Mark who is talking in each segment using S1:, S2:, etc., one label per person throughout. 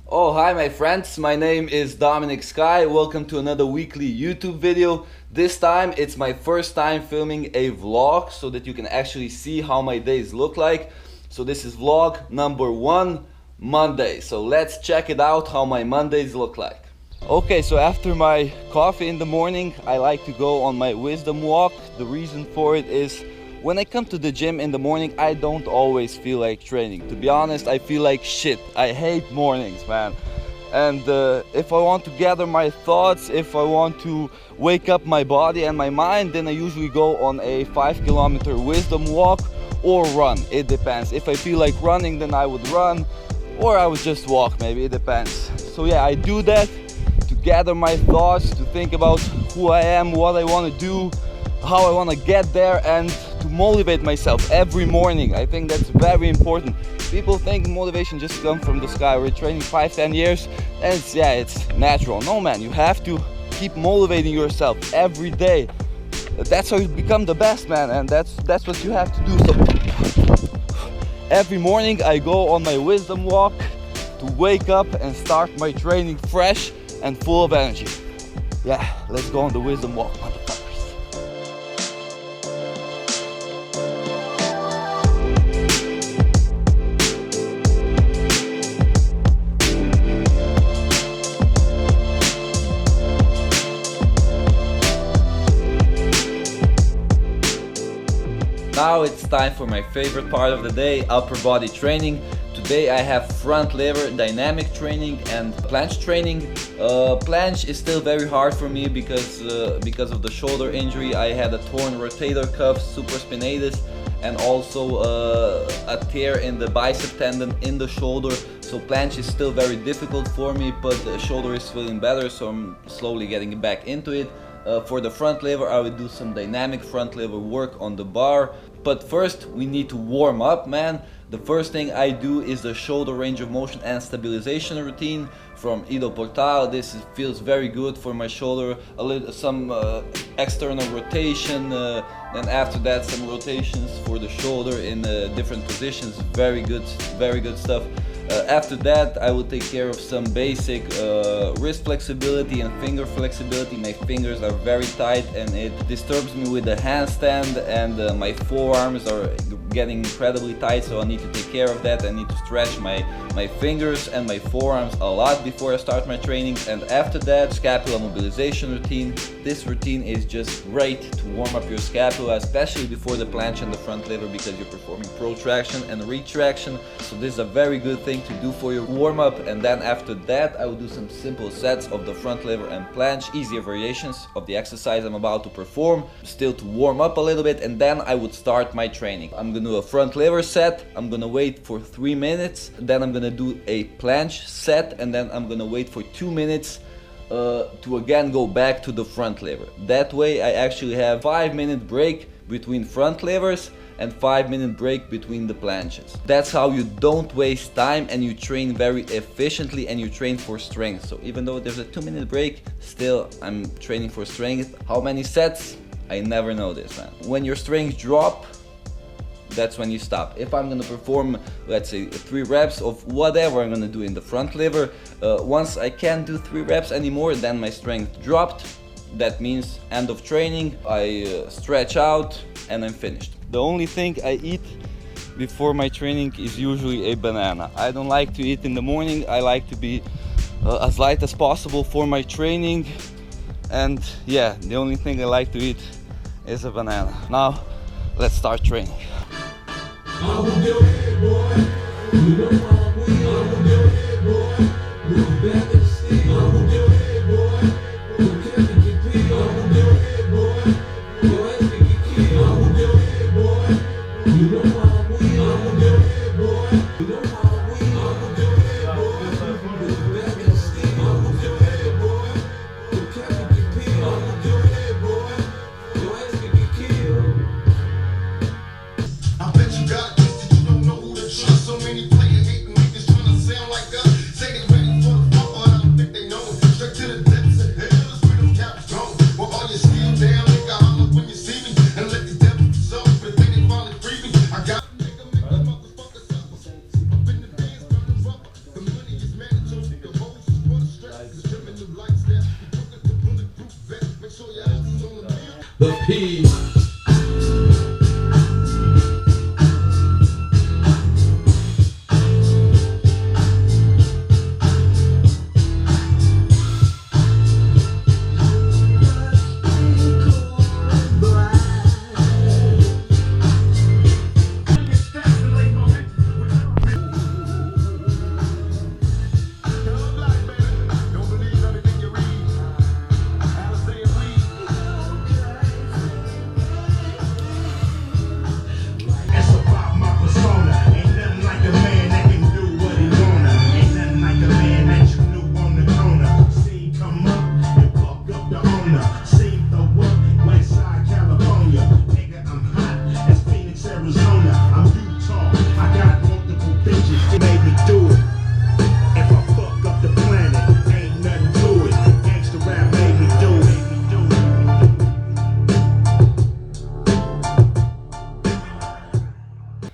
S1: Oh, hi my friends, my name is Dominik Sky. Welcome to another weekly YouTube video. This time it's my first time filming a vlog so that you can actually see how my days look like. So this is vlog number 1, Monday. So let's check it out how my Mondays look like. Okay, so after my coffee in the morning, I like to go on my wisdom walk. The reason for it is when I come to the gym in the morning, I don't always feel like training. To be honest, I feel like shit. I hate mornings, man. And if I want to gather my thoughts, if I want to wake up my body and my mind, then I usually go on a 5 kilometer wisdom walk or run. It depends. If I feel like running, then I would run, or I would just walk, maybe. It depends. So yeah, I do that to gather my thoughts, to think about who I am, what I want to do, how I want to get there, and to motivate myself every morning. I think that's very important. People think motivation just comes from the sky. We're training 5-10 years and it's natural. No man, you have to keep motivating yourself every day. That's how you become the best, man, and that's what you have to do. So every morning I go on my wisdom walk to wake up and start my training fresh and full of energy. Yeah, let's go on the wisdom walk, motherfuckers. Now it's time for my favorite part of the day, upper body training. Today I have front lever dynamic training and planche training. Planche is still very hard for me because of the shoulder injury. I had a torn rotator cuff, supraspinatus, and also a tear in the bicep tendon in the shoulder. So planche is still very difficult for me, but the shoulder is feeling better, so I'm slowly getting back into it. For the front lever, I will do some dynamic front lever work on the bar. But first, we need to warm up, man. The first thing I do is the shoulder range of motion and stabilization routine from Ido Portal. Feels very good for my shoulder. Some external rotation, and after that some rotations for the shoulder in different positions. Very good stuff. After that, I will take care of some basic wrist flexibility and finger flexibility. My fingers are very tight and it disturbs me with the handstand, and my forearms are getting incredibly tight, so I need to take care of that. I need to stretch my fingers and my forearms a lot before I start my training. And after that, scapula mobilization routine. This routine is just great to warm up your scapula, especially before the planche and the front lever, because you're performing protraction and retraction. So this is a very good thing to do for your warm-up. And then after that, I will do some simple sets of the front lever and planche, easier variations of the exercise I'm about to perform, still to warm up a little bit, and then I would start my training. I'm gonna do a front lever set, I'm gonna wait for 3 minutes, then I'm gonna do a planche set, and then I'm gonna wait for 2 minutes to again go back to the front lever. That way I actually have 5-minute break between front levers and 5-minute break between the planches. That's how you don't waste time and you train very efficiently and you train for strength. So even though there's a 2-minute break, still I'm training for strength. How many sets? I never know this, man. When your strength drop, that's when you stop. If I'm gonna perform, let's say 3 reps of whatever I'm gonna do in the front lever, once I can't do 3 reps anymore, then my strength dropped. That means end of training. I stretch out and I'm finished. The only thing I eat before my training is usually a banana. I don't like to eat in the morning. I like to be as light as possible for my training. And yeah, the only thing I like to eat is a banana. Now, let's start training.
S2: I bet you got this, you don't know who to trust. Peace.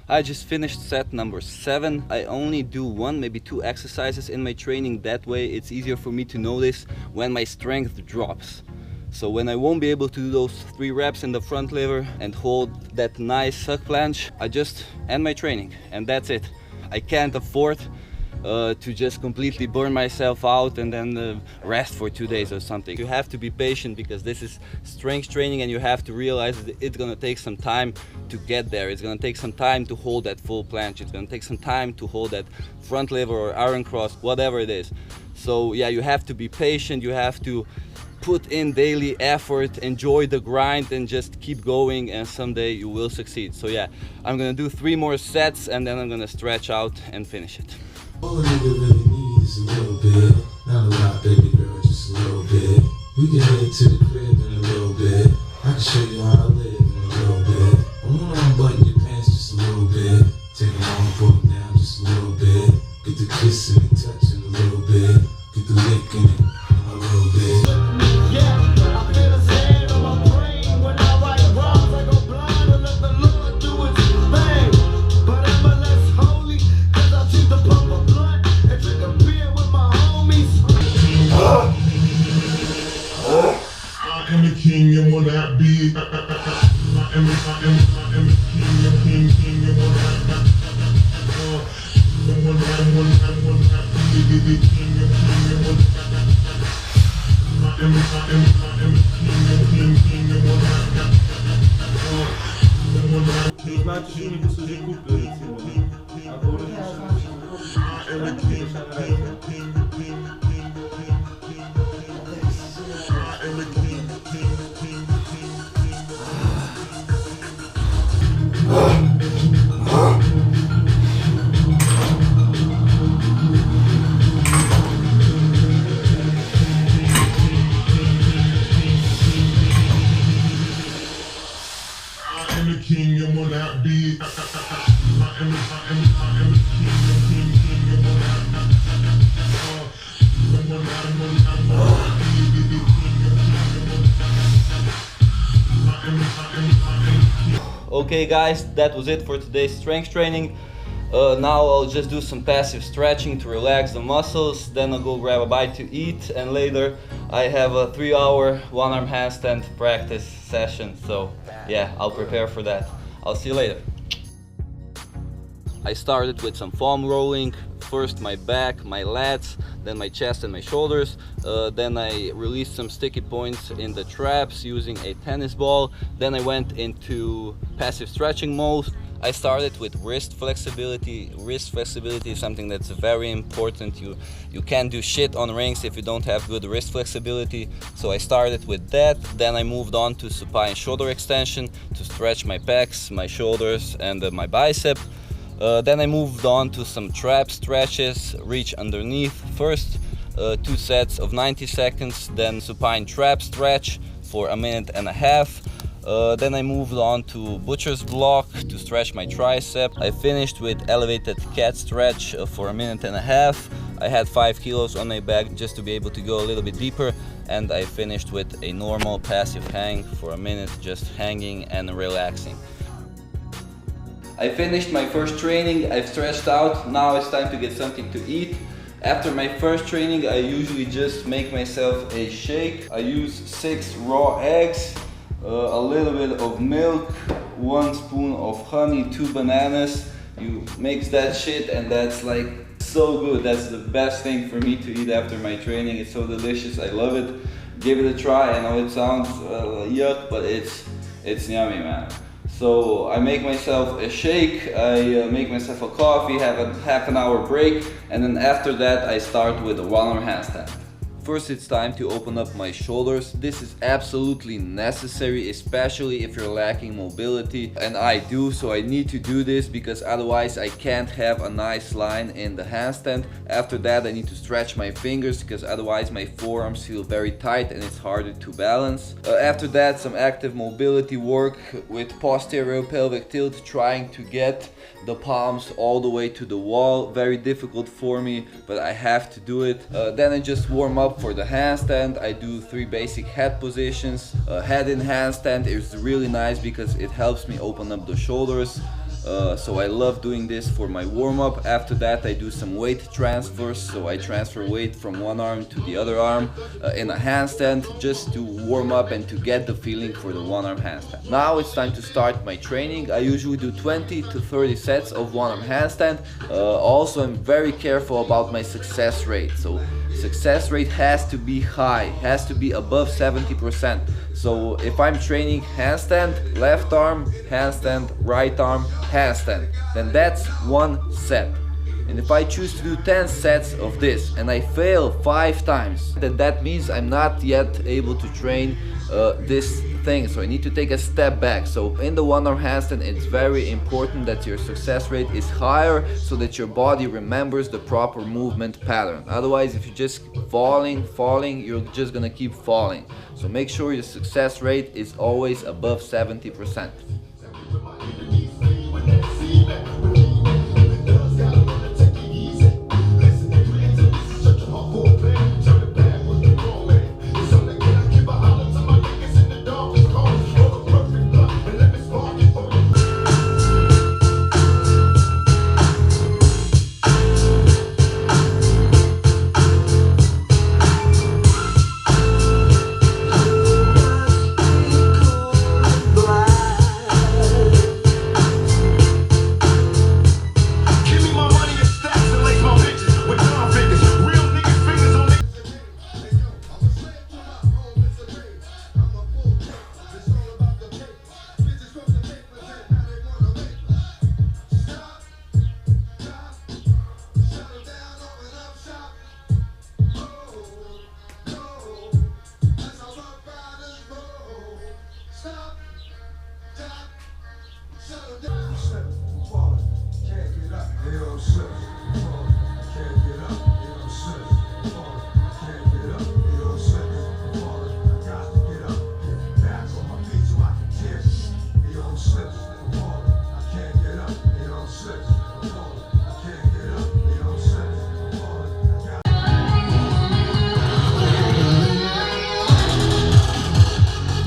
S1: I just finished set number 7. I only do 1, maybe 2 exercises in my training. That way it's easier for me to notice when my strength drops. So when I won't be able to do those 3 reps in the front lever and hold that nice suck planche, I just end my training and that's it. I can't afford to just completely burn myself out and then rest for 2 days or something. You have to be patient because this is strength training and you have to realize that it's gonna take some time to get there. It's gonna take some time to hold that full planche. It's gonna take some time to hold that front lever or iron cross, whatever it is. So yeah, you have to be patient. You have to put in daily effort, enjoy the grind and just keep going, and someday you will succeed. So yeah, I'm gonna do 3 more sets and then I'm gonna stretch out and finish it.
S2: All a nigga really need is a little bit. Not a lot, baby girl, just a little bit. We can head to the crib in a little bit. I can show you how I live in a little bit. I wanna unbutton your pants just a little bit. Take them on and pull them down just a little bit. Get the kissing and touching a little bit. Get the licking it a little bit. King, you want that beat? I am the king, you want that
S1: Okay guys, that was it for today's strength training. Now I'll just do some passive stretching to relax the muscles, then I'll go grab a bite to eat, and later I have a 3-hour 1-arm handstand practice session. So yeah, I'll prepare for that. I'll see you later. I started with some foam rolling, first my back, my lats, then my chest and my shoulders. Then I released some sticky points in the traps using a tennis ball. Then I went into passive stretching mode. I started with wrist flexibility. Wrist flexibility is something that's very important. You can't do shit on rings if you don't have good wrist flexibility. So I started with that. Then I moved on to supine shoulder extension to stretch my pecs, my shoulders and my bicep. Then I moved on to some trap stretches, reach underneath. First 2 sets of 90 seconds, then supine trap stretch for 1.5 minutes. Then I moved on to butcher's block to stretch my tricep. I finished with elevated cat stretch for 1.5 minutes. I had 5 kilos on my back just to be able to go a little bit deeper, and I finished with a normal passive hang for 1 minute, just hanging and relaxing. I finished my first training, I've stretched out, now it's time to get something to eat. After my first training, I usually just make myself a shake. I use 6 raw eggs, a little bit of milk, 1 spoon of honey, 2 bananas. You mix that shit and that's like so good. That's the best thing for me to eat after my training. It's so delicious, I love it. Give it a try. I know it sounds yuck, but it's yummy, man. So I make myself a shake, I make myself a coffee, have a half an hour break, and then after that I start with a one-arm handstand. First, it's time to open up my shoulders. This is absolutely necessary, especially if you're lacking mobility, and I do, so I need to do this because otherwise I can't have a nice line in the handstand. After that, I need to stretch my fingers because otherwise my forearms feel very tight and it's harder to balance. After that, some active mobility work with posterior pelvic tilt, trying to get the palms all the way to the wall. Very difficult for me, but I have to do it. Then I just warm up for the handstand. I do 3 basic head positions. Head in handstand is really nice because it helps me open up the shoulders. So I love doing this for my warm-up. After that I do some weight transfers, so I transfer weight from one arm to the other arm in a handstand just to warm up and to get the feeling for the one-arm handstand. Now it's time to start my training. I usually do 20 to 30 sets of one-arm handstand. Also, I'm very careful about my success rate. So success rate has to be high, has to be above 70%. So if I'm training handstand, left arm, handstand, right arm, handstand, then that's 1 set. And if I choose to do 10 sets of this and I fail 5 times, then that means I'm not yet able to train this thing. So I need to take a step back. So in the one arm handstand, it's very important that your success rate is higher so that your body remembers the proper movement pattern. Otherwise, if you're just falling, you're just gonna keep falling. So make sure your success rate is always above 70%.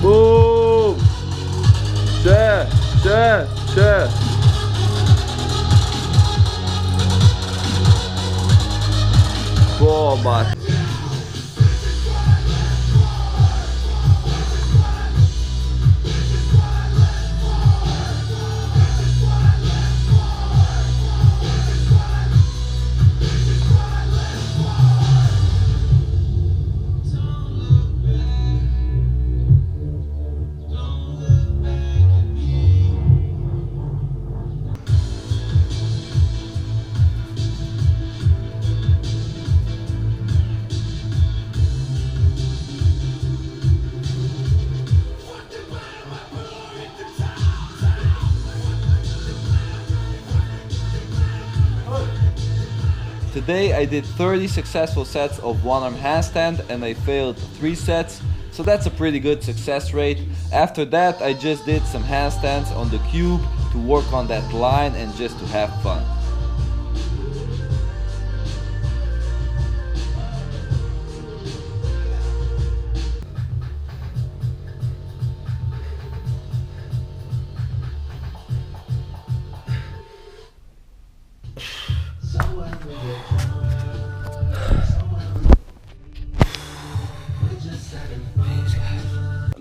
S1: Boom! Che! Toma! Today I did 30 successful sets of one-arm handstand and I failed 3 sets, so that's a pretty good success rate. After that I just did some handstands on the cube to work on that line and just to have fun.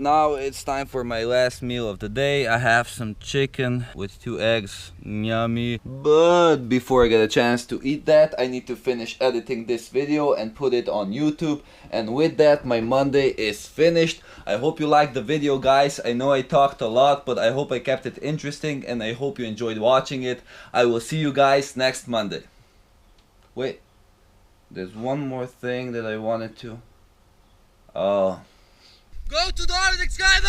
S1: now it's time for my last meal of the day. I have some chicken with 2 eggs, yummy. But before I get a chance to eat that, I need to finish editing this video and put it on YouTube. And with that, my Monday is finished. I hope you liked the video, guys. I know I talked a lot, but I hope I kept it interesting and I hope you enjoyed watching it. I will see you guys next Monday. Wait, there's one more thing that I wanted to... Go to Dominik Sky.